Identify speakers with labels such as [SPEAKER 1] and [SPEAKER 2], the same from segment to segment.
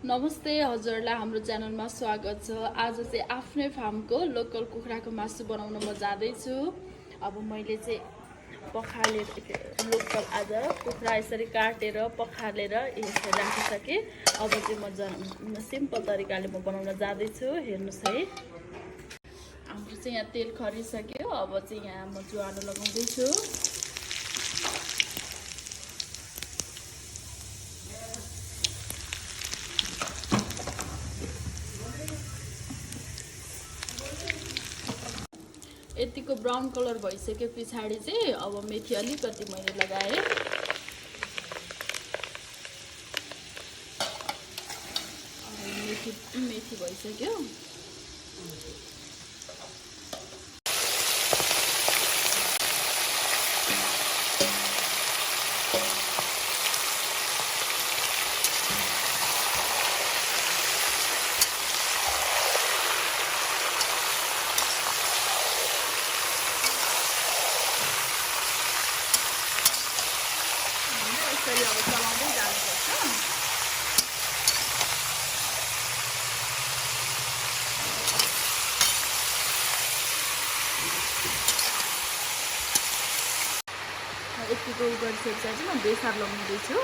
[SPEAKER 1] नमस्ते हजुरलाई हाम्रो च्यानलमा स्वागत छ। आज चाहिँ आफ्नै फार्मको लोकल कुखुराको मासु बनाउन म जाँदैछु। अब मैले चाहिँ पखालेर लोकल आज कुखुरा यसरी काटेर पखालेर यसरी राखिसकेँ। अब चाहिँ म सिम्पल तरिकाले म बनाउन जाँदैछु। हेर्नुहोस् है, हाम्रो चाहिँ यहाँ तेल खरिसक्यो। अब चाहिँ यहाँ म ज्वानो लगाउँदैछु। यतिको ब्राउन कलर भइसके पछाडि चाहिँ अब मेथी अलिकति मैले लगाएँ। मेथी भइसक्यो। यसरी अब चलाउँदै जानुपर्छ। यतिको गरिसकेपछि चाहिँ म बेसार लगाउँदैछु।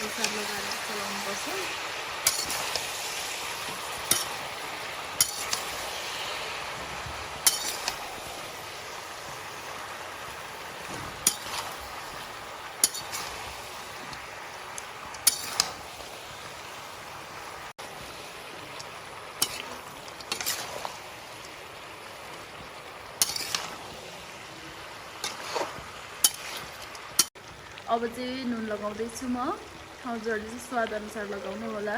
[SPEAKER 1] बेसार लगाएर चलाउनुपर्छ। अब चाहिँ नुन लगाउँदैछु म। हजुरहरूले चाहिँ स्वाद अनुसार लगाउनु होला।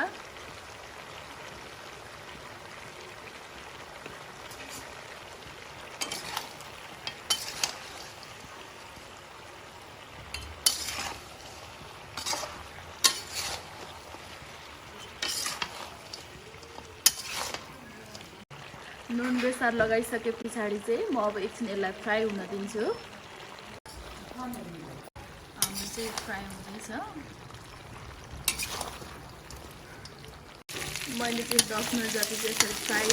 [SPEAKER 1] नुन बेसार लगाइसके पछाडि चाहिँ म अब एकछिन यसलाई फ्राई हुन दिन्छु। चाहिँ फ्राई हुँदैछ। मैले चाहिँ 10 मिनट जति चाहिँ यसरी फ्राई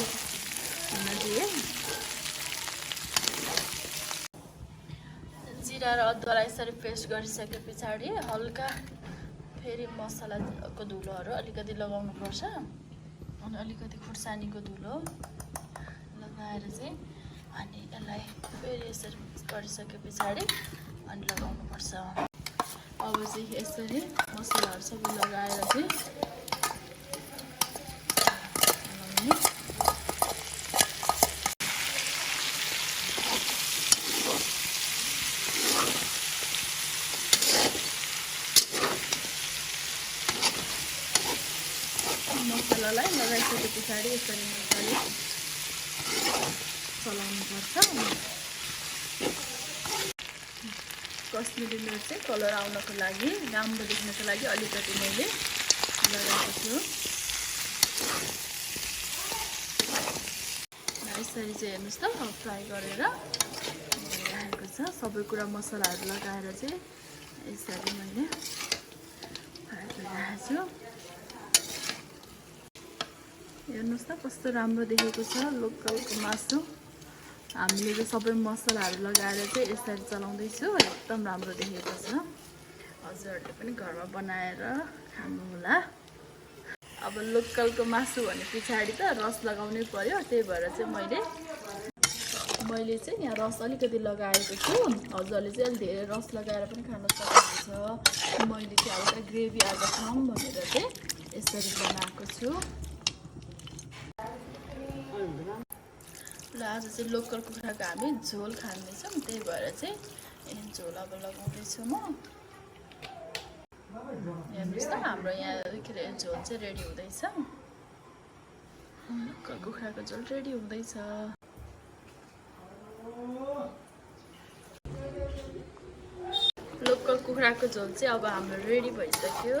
[SPEAKER 1] हुन दिएँ। जिरा र अदुवालाई यसरी पेस्ट गरिसके पछाडि हल्का फेरि मसलाको धुलोहरू अलिकति लगाउनुपर्छ। अनि अलिकति खुर्सानीको धुलो लगाएर लगाएर चाहिँ अनि यसलाई फेरि यसरी मिक्स गरिसके पछाडि अनि लगाउनुपर्छ। अब चाहिँ यसरी मसलाहरू सबै लगाएर चाहिँ मसलालाई लगाइसके पछाडि यसरी मजाले चलाउनुपर्छ। कश्मिरी मिर्च चाहिँ कलर आउनको लागि राम्रो देख्नको लागि अलिकति मैले लगाएको छु। यसरी चाहिँ हेर्नुहोस् त फ्राई गरेर राखेको छ। सबै कुरा मसलाहरू लगाएर चाहिँ यसरी मैले फ्राई गरिरहेको छु। हेर्नुहोस् त कस्तो राम्रो देखेको छ लोकलको मासु। हामीले चाहिँ सबै मसलाहरू लगाएर चाहिँ यसरी चलाउँदैछु, एकदम राम्रो देखेको छ। हजुरहरूले पनि घरमा बनाएर खानुहोला। अब लोकलको मासु भने पछाडि त रस लगाउनै पर्यो, त्यही भएर चाहिँ मैले चाहिँ यहाँ रस अलिकति लगाएको छु। हजुरहरूले चाहिँ अलिक धेरै रस लगाएर पनि खान सक्नुहुन्छ। मैले चाहिँ हल्का ग्रेभी आज खाऊँ भनेर चाहिँ यसरी बनाएको छु। ल आज चाहिँ लोकल कुखुराको हामी झोल खाँदैछौँ, त्यही भएर चाहिँ झोल अब लगाउँदैछु म। हेर्नुहोस् त हाम्रो यहाँ झोल चाहिँ रेडी हुँदैछ। लोकल कुखुराको झोल रेडी हुँदैछ। लोकल कुखुराको झोल चाहिँ अब हाम्रो रेडी भइसक्यो।